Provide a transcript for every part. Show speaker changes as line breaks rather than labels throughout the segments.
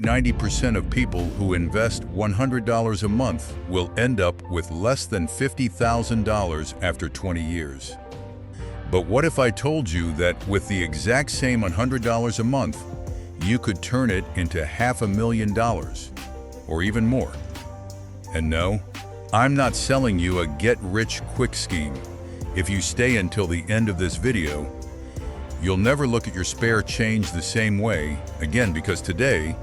90% of people who invest $100 a month will end up with less than $50,000 after 20 years. But what if I told you that with the exact same $100 a month, you could turn it into $500,000 or even more? And no, I'm not selling you a get-rich-quick scheme. If you stay until the end of this video, you'll never look at your spare change the same way again, because today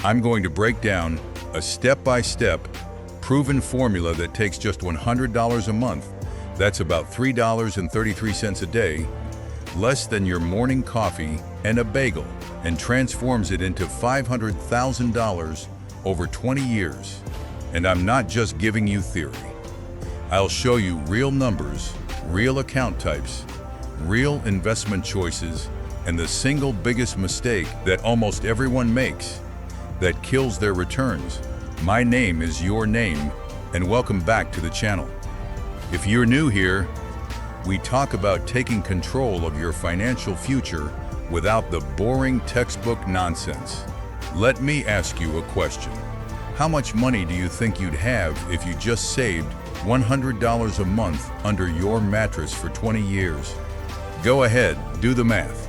I'm going to break down a step-by-step proven formula that takes just $100 a month. That's about $3.33 a day, less than your morning coffee and a bagel, and transforms it into $500,000 over 20 years. And I'm not just giving you theory. I'll show you real numbers, real account types, real investment choices, and the single biggest mistake that almost everyone makes that kills their returns. My name is your name, and welcome back to the channel. If you're new here, we talk about taking control of your financial future without the boring textbook nonsense. Let me ask you a question. How much money do you think you'd have if you just saved $100 a month under your mattress for 20 years? Go ahead, do the math.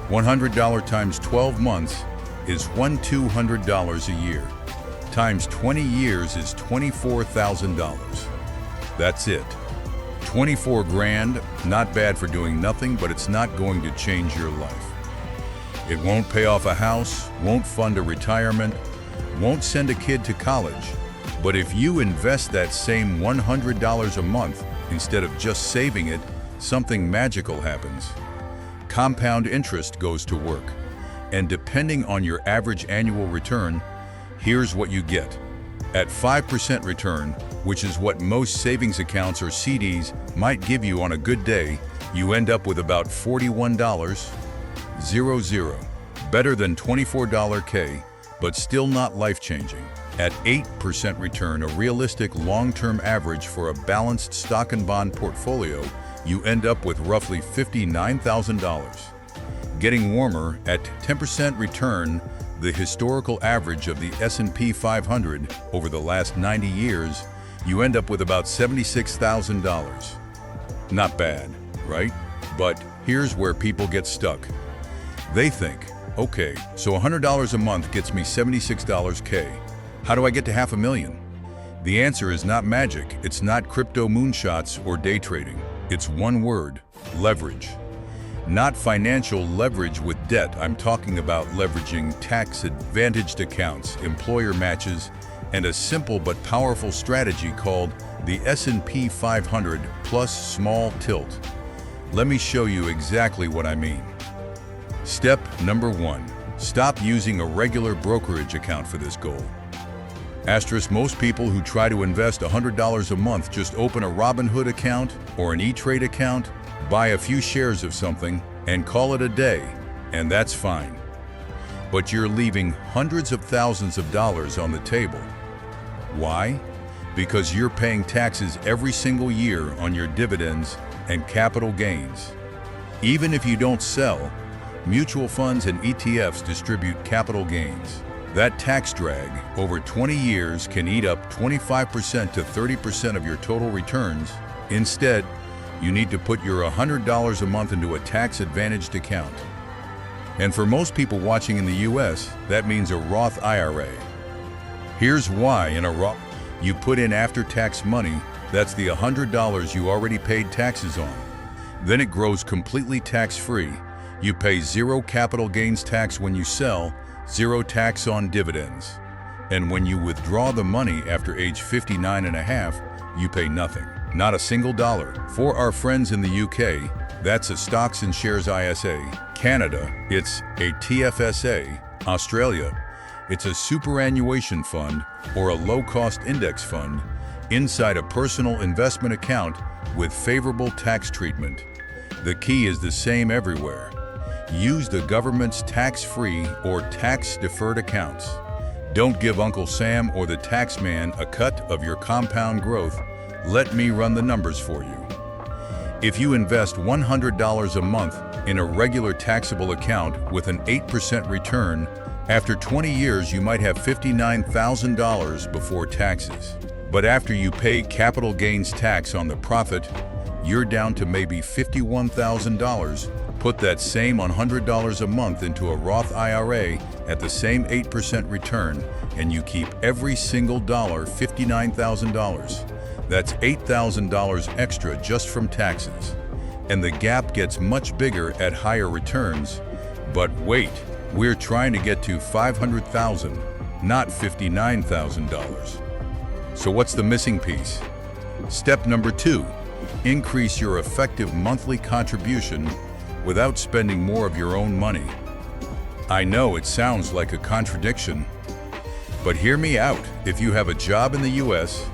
$100 times 12 months is $200 a year. Times 20 years is $24,000. That's it. 24 grand, not bad for doing nothing, but it's not going to change your life. It won't pay off a house, won't fund a retirement, won't send a kid to college. But if you invest that same $100 a month instead of just saving it, something magical happens. Compound interest goes to work. And depending on your average annual return, here's what you get. At 5% return, which is what most savings accounts or CDs might give you on a good day, you end up with about $41.00. Better than $24K, but still not life-changing. At 8% return, a realistic long-term average for a balanced stock and bond portfolio, you end up with roughly $59,000. Getting warmer, at 10% return, the historical average of the S&P 500 over the last 90 years, you end up with about $76,000. Not bad, right? But here's where people get stuck. They think, okay, so $100 a month gets me $76K. How do I get to $500,000? The answer is not magic. It's not crypto moonshots or day trading. It's one word: leverage. Not financial leverage with debt. I'm talking about leveraging tax-advantaged accounts, employer matches, and a simple but powerful strategy called the S&P 500 plus small tilt. Let me show you exactly what I mean. Step number 1. Stop using a regular brokerage account for this goal. Asterisk, most people who try to invest $100 a month just open a Robinhood account or an E-Trade account, buy a few shares of something, and call it a day, and that's fine. But you're leaving hundreds of thousands of dollars on the table. Why? Because you're paying taxes every single year on your dividends and capital gains. Even if you don't sell, mutual funds and ETFs distribute capital gains. That tax drag over 20 years can eat up 25% to 30% of your total returns. Instead, you need to put your $100 a month into a tax-advantaged account. And for most people watching in the US, that means a Roth IRA. Here's why. In a Roth, you put in after-tax money. That's the $100 you already paid taxes on. Then it grows completely tax-free. You pay zero capital gains tax when you sell, zero tax on dividends. And when you withdraw the money after age 59 and a half, you pay nothing, not a single dollar. For our friends in the UK, that's a Stocks and Shares ISA. Canada, it's a TFSA. Australia, it's a superannuation fund or a low-cost index fund inside a personal investment account with favorable tax treatment. The key is the same everywhere. Use the government's tax-free or tax-deferred accounts. Don't give Uncle Sam or the tax man a cut of your compound growth. Let me run the numbers for you. If you invest $100 a month in a regular taxable account with an 8% return, After 20 years, you might have $59,000 before taxes. But after you pay capital gains tax on the profit, you're down to maybe $51,000. Put that same $100 a month into a Roth IRA at the same 8% return, and you keep every single dollar, $59,000. That's $8,000 extra just from taxes. And the gap gets much bigger at higher returns. But wait, we're trying to get to $500,000, not $59,000. So what's the missing piece? Step number 2, increase your effective monthly contribution without spending more of your own money. I know it sounds like a contradiction, but hear me out. If you have a job in the US,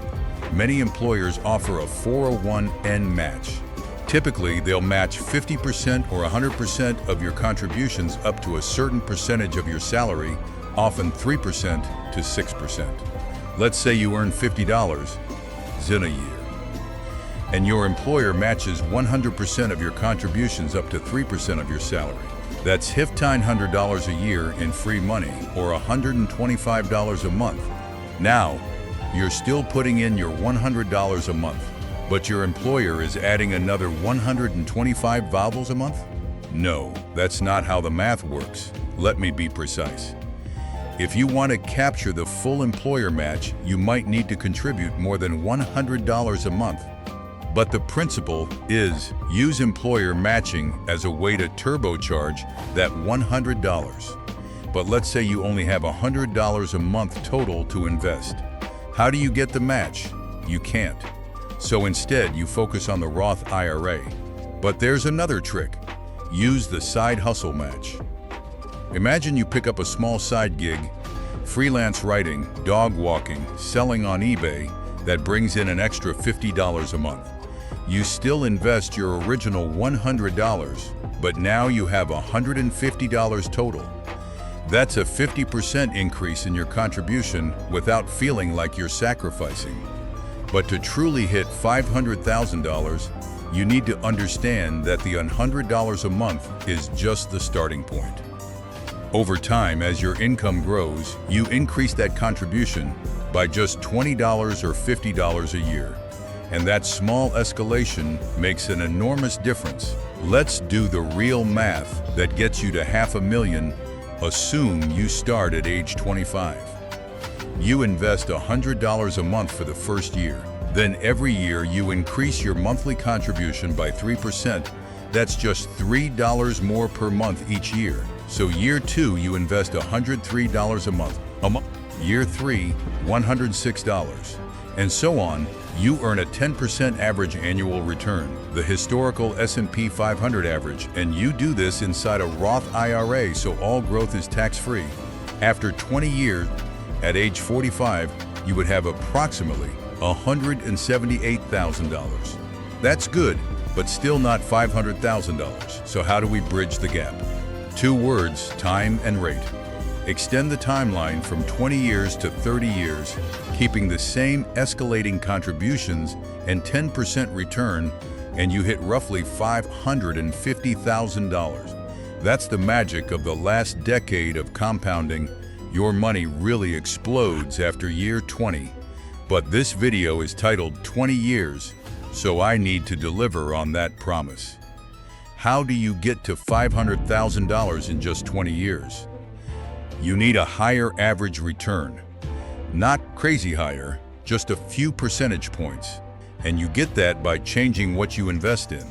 many employers offer a 401(k) match. Typically, they'll match 50% or 100% of your contributions up to a certain percentage of your salary, often 3% to 6%. Let's say you earn $50 in a year, and your employer matches 100% of your contributions up to 3% of your salary. That's $1,500 a year in free money, or $125 a month. Now, you're still putting in your $100 a month, but your employer is adding another $125 a month? No, that's not how the math works. Let me be precise. If you want to capture the full employer match, you might need to contribute more than $100 a month. But the principle is use employer matching as a way to turbocharge that $100. But let's say you only have $100 a month total to invest. How do you get the match? You can't. So instead, you focus on the Roth IRA. But there's another trick. Use the side hustle match. Imagine you pick up a small side gig, freelance writing, dog walking, selling on eBay, that brings in an extra $50 a month. You still invest your original $100, but now you have $150 total. That's a 50% increase in your contribution without feeling like you're sacrificing. But to truly hit $500,000, you need to understand that the $100 a month is just the starting point. Over time, as your income grows, you increase that contribution by just $20 or $50 a year. And that small escalation makes an enormous difference. Let's do the real math that gets you to $500,000. Assume you start at age 25. You invest $100 a month for the first year. Then every year you increase your monthly contribution by 3%. That's just $3 more per month each year. So year 2, you invest $103 a month. Year 3, $106. And so on. You earn a 10% average annual return, the historical S&P 500 average, and you do this inside a Roth IRA, so all growth is tax-free. After 20 years, at age 45, you would have approximately $178,000. That's good, but still not $500,000. So how do we bridge the gap? 2 words, time and rate. Extend the timeline from 20 years to 30 years, keeping the same escalating contributions and 10% return, and you hit roughly $550,000. That's the magic of the last decade of compounding. Your money really explodes after year 20. But this video is titled 20 years, so I need to deliver on that promise. How do you get to $500,000 in just 20 years? You need a higher average return. Not crazy higher, just a few percentage points. And you get that by changing what you invest in.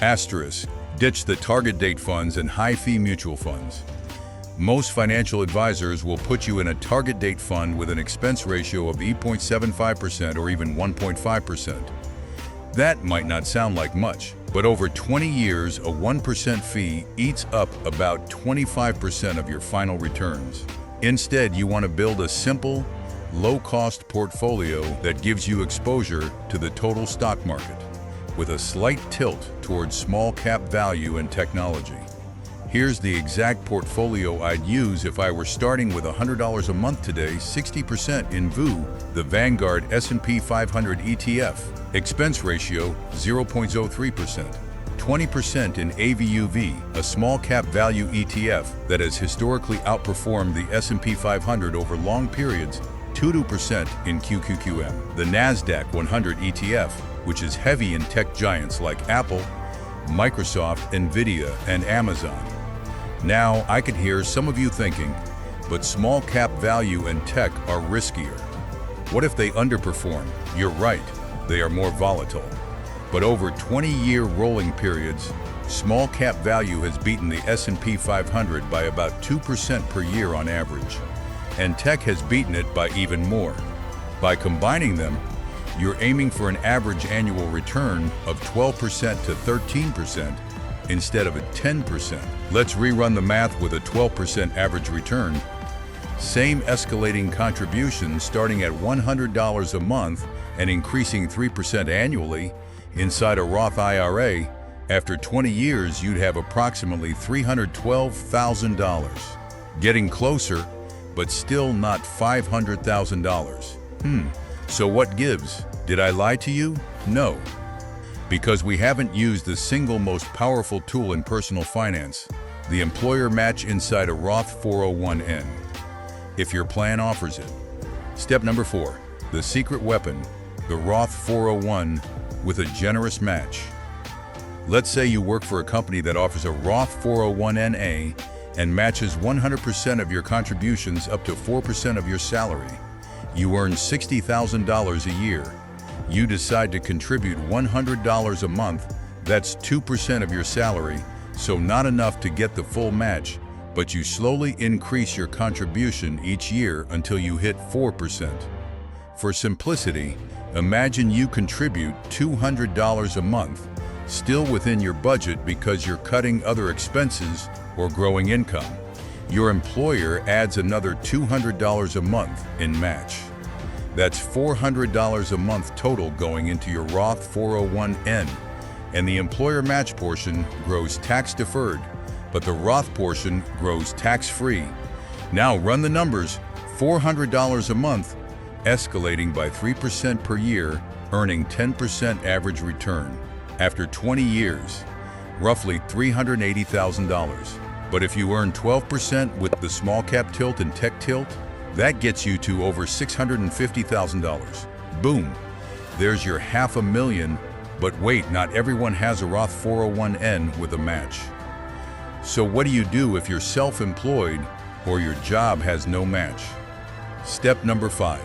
Asterisk, ditch the target date funds and high-fee mutual funds. Most financial advisors will put you in a target date fund with an expense ratio of 8.75% or even 1.5%. That might not sound like much, but over 20 years, a 1% fee eats up about 25% of your final returns. Instead, you want to build a simple, low-cost portfolio that gives you exposure to the total stock market, with a slight tilt towards small-cap value and technology. Here's the exact portfolio I'd use if I were starting with $100 a month today, 60% in VU, the Vanguard S&P 500 ETF. Expense ratio, 0.03%. 20% in AVUV, a small cap value ETF that has historically outperformed the S&P 500 over long periods, 2% in QQQM. The NASDAQ 100 ETF, which is heavy in tech giants like Apple, Microsoft, Nvidia, and Amazon. Now, I could hear some of you thinking, but small cap value and tech are riskier. What if they underperform? You're right, they are more volatile. But over 20-year rolling periods, small cap value has beaten the S&P 500 by about 2% per year on average, and tech has beaten it by even more. By combining them, you're aiming for an average annual return of 12% to 13% instead of a 10%. Let's rerun the math with a 12% average return. Same escalating contributions starting at $100 a month and increasing 3% annually. Inside a Roth IRA, after 20 years, you'd have approximately $312,000. Getting closer, but still not $500,000. So what gives? Did I lie to you? No. Because we haven't used the single most powerful tool in personal finance, the employer match inside a Roth 401(n), if your plan offers it. Step number 4, the secret weapon, the Roth 401 with a generous match. Let's say you work for a company that offers a Roth 401(n)(a) and matches 100% of your contributions up to 4% of your salary. You earn $60,000 a year. You decide to contribute $100 a month. That's 2% of your salary, so not enough to get the full match, but you slowly increase your contribution each year until you hit 4%. For simplicity, imagine you contribute $200 a month, still within your budget because you're cutting other expenses or growing income. Your employer adds another $200 a month in match. That's $400 a month total going into your Roth 401(n), and the employer match portion grows tax-deferred, but the Roth portion grows tax-free. Now run the numbers, $400 a month, escalating by 3% per year, earning 10% average return. After 20 years, roughly $380,000. But if you earn 12% with the small cap tilt and tech tilt, that gets you to over $650,000. Boom, there's your $500,000. But wait, not everyone has a Roth 401(n) with a match. So what do you do if you're self-employed or your job has no match? Step number 5,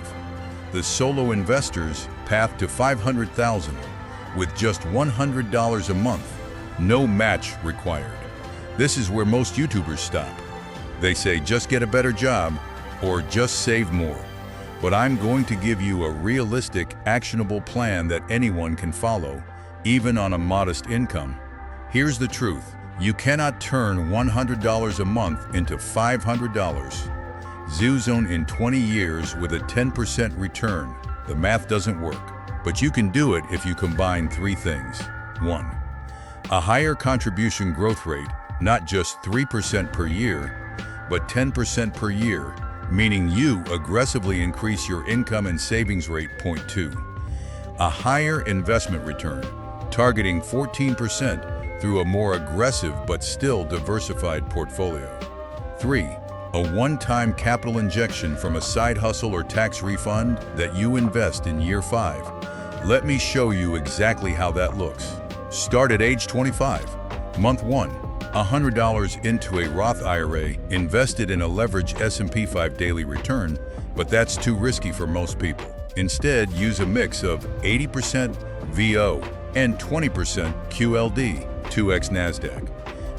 the solo investor's path to $500,000 with just $100 a month, no match required. This is where most YouTubers stop. They say just get a better job or just save more. But I'm going to give you a realistic, actionable plan that anyone can follow, even on a modest income. Here's the truth. You cannot turn $100 a month into $500. ZooZone in 20 years with a 10% return. The math doesn't work. But you can do it if you combine 3 things. 1. A higher contribution growth rate, not just 3% per year, but 10% per year, meaning you aggressively increase your income and savings rate. 2. A higher investment return, targeting 14% through a more aggressive but still diversified portfolio. 3. A one-time capital injection from a side hustle or tax refund that you invest in year 5. Let me show you exactly how that looks. Start at age 25. Month 1, $100 into a Roth IRA invested in a leveraged S&P 5 daily return, but that's too risky for most people. Instead, use a mix of 80% VO and 20% QLD, 2x NASDAQ.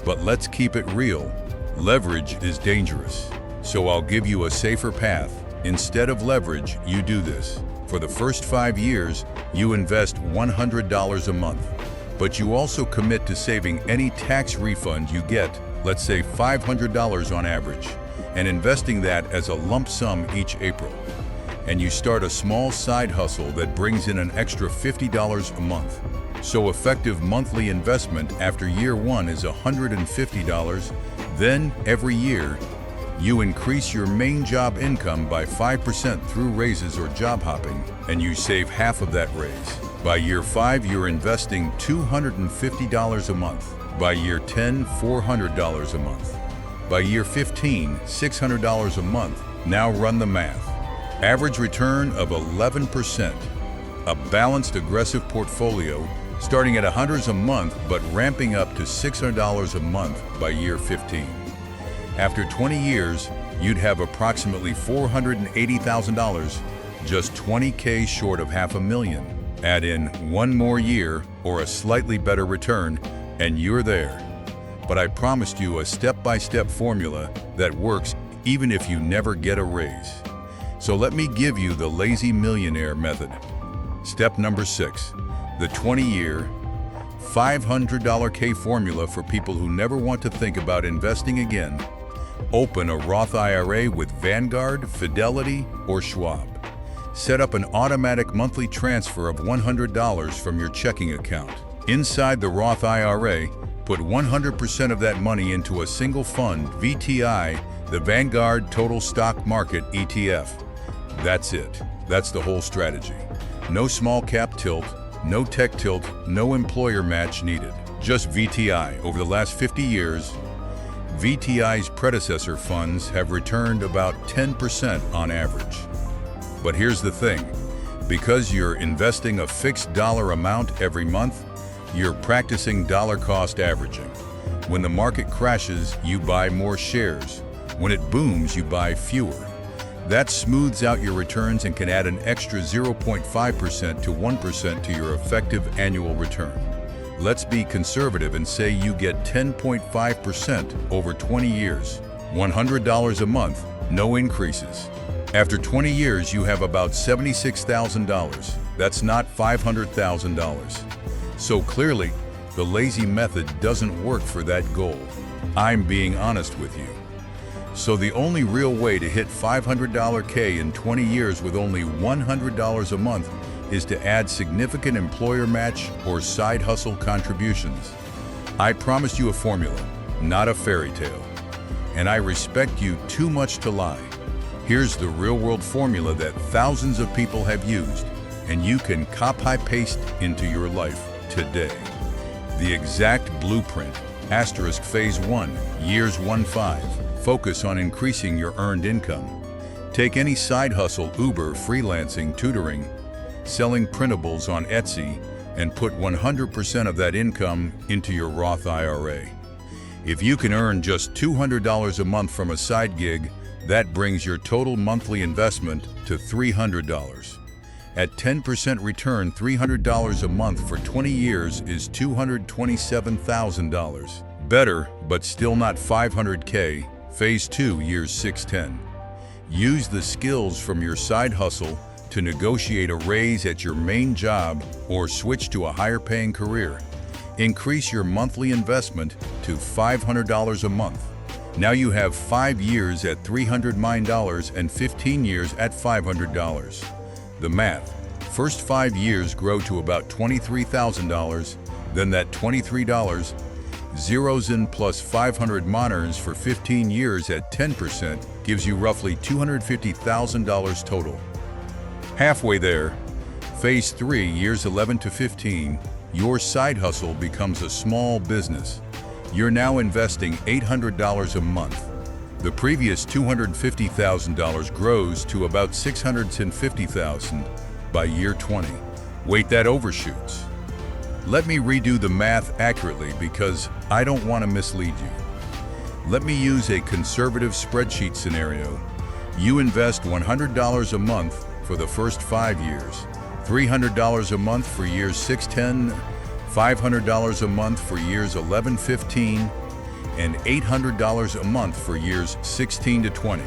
But let's keep it real. Leverage is dangerous. So I'll give you a safer path. Instead of leverage, you do this. For the first 5 years, you invest $100 a month. But you also commit to saving any tax refund you get, let's say $500 on average, and investing that as a lump sum each April. And you start a small side hustle that brings in an extra $50 a month. So effective monthly investment after year 1 is $150. Then, every year, you increase your main job income by 5% through raises or job hopping, and you save half of that raise. By year 5, you're investing $250 a month. By year 10, $400 a month. By year 15, $600 a month. Now run the math. Average return of 11%. A balanced, aggressive portfolio starting at $100 a month but ramping up to $600 a month by year 15. After 20 years, you'd have approximately $480,000, just $20K short of $500,000. Add in one more year or a slightly better return, and you're there. But I promised you a step-by-step formula that works even if you never get a raise. So let me give you the lazy millionaire method. Step number 6, the 20-year, $500K formula for people who never want to think about investing again. Open a Roth IRA with Vanguard, Fidelity, or Schwab. Set up an automatic monthly transfer of $100 from your checking account. Inside the Roth IRA, put 100% of that money into a single fund, VTI, the Vanguard Total Stock Market ETF. That's it. That's the whole strategy. No small cap tilt, no tech tilt, no employer match needed. Just VTI. Over the last 50 years, VTI's predecessor funds have returned about 10% on average. But here's the thing, because you're investing a fixed dollar amount every month, you're practicing dollar cost averaging. When the market crashes, you buy more shares. When it booms, you buy fewer. That smooths out your returns and can add an extra 0.5% to 1% to your effective annual return. Let's be conservative and say you get 10.5% over 20 years, $100 a month, no increases. After 20 years, you have about $76,000. That's not $500,000. So clearly, the lazy method doesn't work for that goal. I'm being honest with you. So the only real way to hit $500K in 20 years with only $100 a month is to add significant employer match or side hustle contributions. I promised you a formula, not a fairy tale. And I respect you too much to lie. Here's the real-world formula that thousands of people have used, and you can copy-paste into your life today. The exact blueprint, asterisk phase 1, years 1-5. Focus on increasing your earned income. Take any side hustle, Uber, freelancing, tutoring, selling printables on Etsy, and put 100% of that income into your Roth IRA. If you can earn just $200 a month from a side gig, that brings your total monthly investment to $300. At 10% return, $300 a month for 20 years is $227,000. Better, but still not $500K. Phase 2, years 6-10. Use the skills from your side hustle to negotiate a raise at your main job or switch to a higher-paying career. Increase your monthly investment to $500 a month. Now you have 5 years at $300 and 15 years at $500. The math. First 5 years grow to about $23,000, then that $23 zeros in plus 500 moners for 15 years at 10% gives you roughly $250,000 total. Halfway there, phase 3, years 11 to 15, your side hustle becomes a small business. You're now investing $800 a month. The previous $250,000 grows to about $650,000 by year 20. Wait, that overshoots. Let me redo the math accurately because I don't want to mislead you. Let me use a conservative spreadsheet scenario. You invest $100 a month for the first 5 years, $300 a month for years 6-10, $500 a month for years 11-15, and $800 a month for years 16 to 20.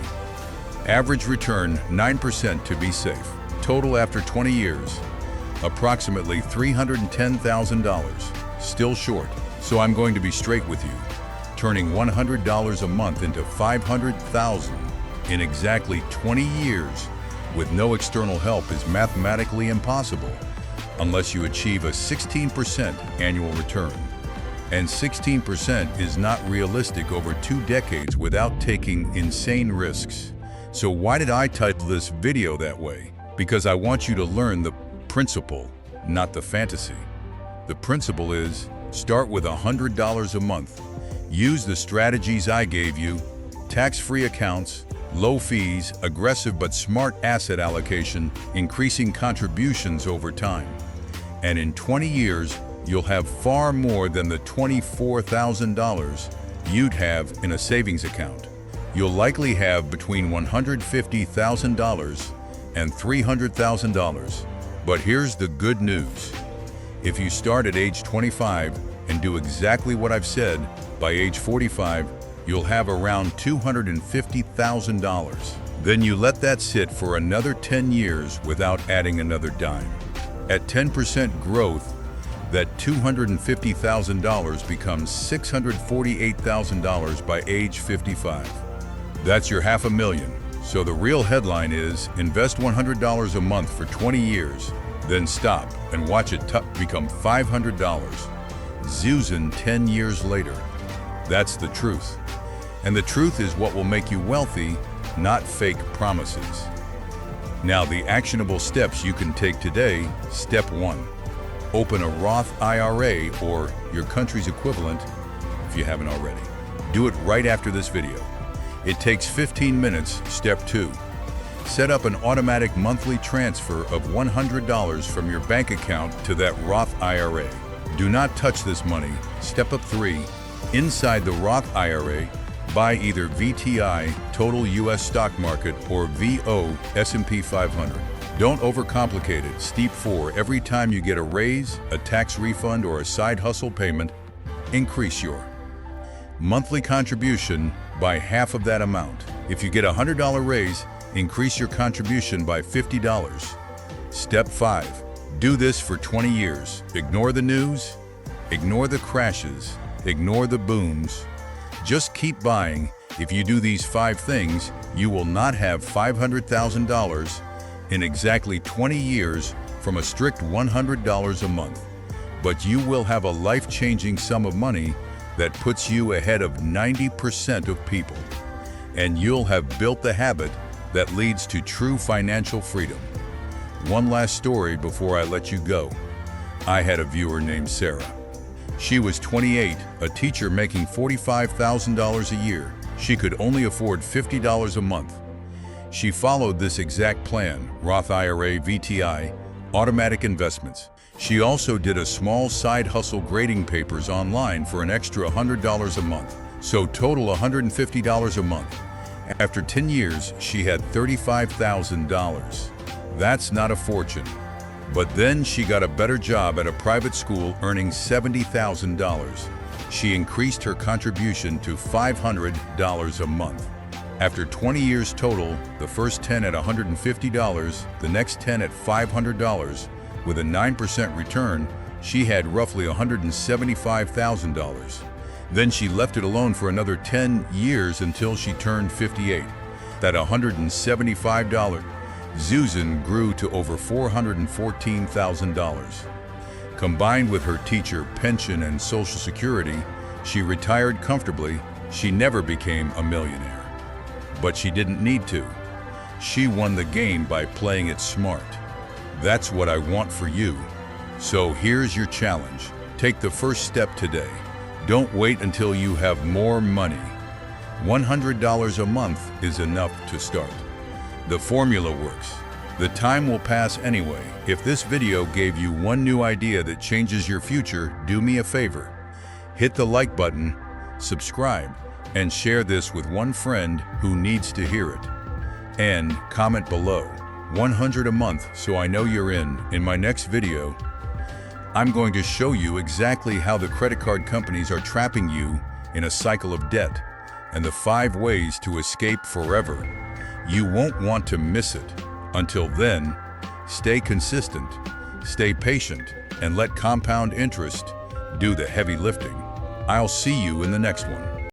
Average return 9% to be safe. Total after 20 years, approximately $310,000. Still short, so I'm going to be straight with you. Turning $100 a month into $500,000 in exactly 20 years with no external help is mathematically impossible unless you achieve a 16% annual return. And 16% is not realistic over 2 decades without taking insane risks. So why did I title this video that way? Because I want you to learn the principle. not the fantasy. The principle is, start with $100 a month. Use the strategies I gave you: tax-free accounts, low fees, aggressive but smart asset allocation, increasing contributions over time. And in 20 years, you'll have far more than the $24,000 you'd have in a savings account. You'll likely have between $150,000 and $300,000. But here's the good news. If you start at age 25 and do exactly what I've said, by age 45, you'll have around $250,000. Then you let that sit for another 10 years without adding another dime. At 10% growth, that $250,000 becomes $648,000 by age 55. That's your $500,000. So the real headline is, invest $100 a month for 20 years, then stop and watch it become $500. Zuzen 10 years later. That's the truth. And the truth is what will make you wealthy, not fake promises. Now, the actionable steps you can take today. Step 1. Open a Roth IRA or your country's equivalent if you haven't already. Do it right after this video. It takes 15 minutes. Step 2. Set up an automatic monthly transfer of $100 from your bank account to that Roth IRA. Do not touch this money. Step up 3. Inside the Roth IRA, buy either VTI, Total U.S. Stock Market, or VO, S&P 500. Don't overcomplicate it. Step 4. Every time you get a raise, a tax refund, or a side hustle payment, increase your monthly contribution by half of that amount. If you get a $100 raise, increase your contribution by $50. Step 5. Do this for 20 years. Ignore the news, ignore the crashes, ignore the booms. Just keep buying. If you do these 5 things, you will not have $500,000 in exactly 20 years from a strict $100 a month. But you will have a life-changing sum of money that puts you ahead of 90% of people. And you'll have built the habit that leads to true financial freedom. One last story before I let you go. I had a viewer named Sarah. She was 28, a teacher making $45,000 a year. She could only afford $50 a month. She followed this exact plan: Roth IRA, VTI, automatic investments. She also did a small side hustle, grading papers online for an extra $100 a month. So total $150 a month. After 10 years, she had $35,000. That's not a fortune. But then she got a better job at a private school, earning $70,000. She increased her contribution to $500 a month. After 20 years total, the first 10 at $150, the next 10 at $500, with a 9% return, she had roughly $175,000. Then she left it alone for another 10 years until she turned 58. That $175 Zuzen grew to over $414,000. Combined with her teacher pension and Social Security, she retired comfortably. She never became a millionaire. But she didn't need to. She won the game by playing it smart. That's what I want for you. So here's your challenge. Take the first step today. Don't wait until you have more money. $100 a month is enough to start. The formula works. The time will pass anyway. If this video gave you one new idea that changes your future, do me a favor. Hit the like button, subscribe, and share this with one friend who needs to hear it. And comment below. 100 a month, so I know you're in. In my next video, I'm going to show you exactly how the credit card companies are trapping you in a cycle of debt and the 5 ways to escape forever. You won't want to miss it. Until then, stay consistent, stay patient, and let compound interest do the heavy lifting. I'll see you in the next one.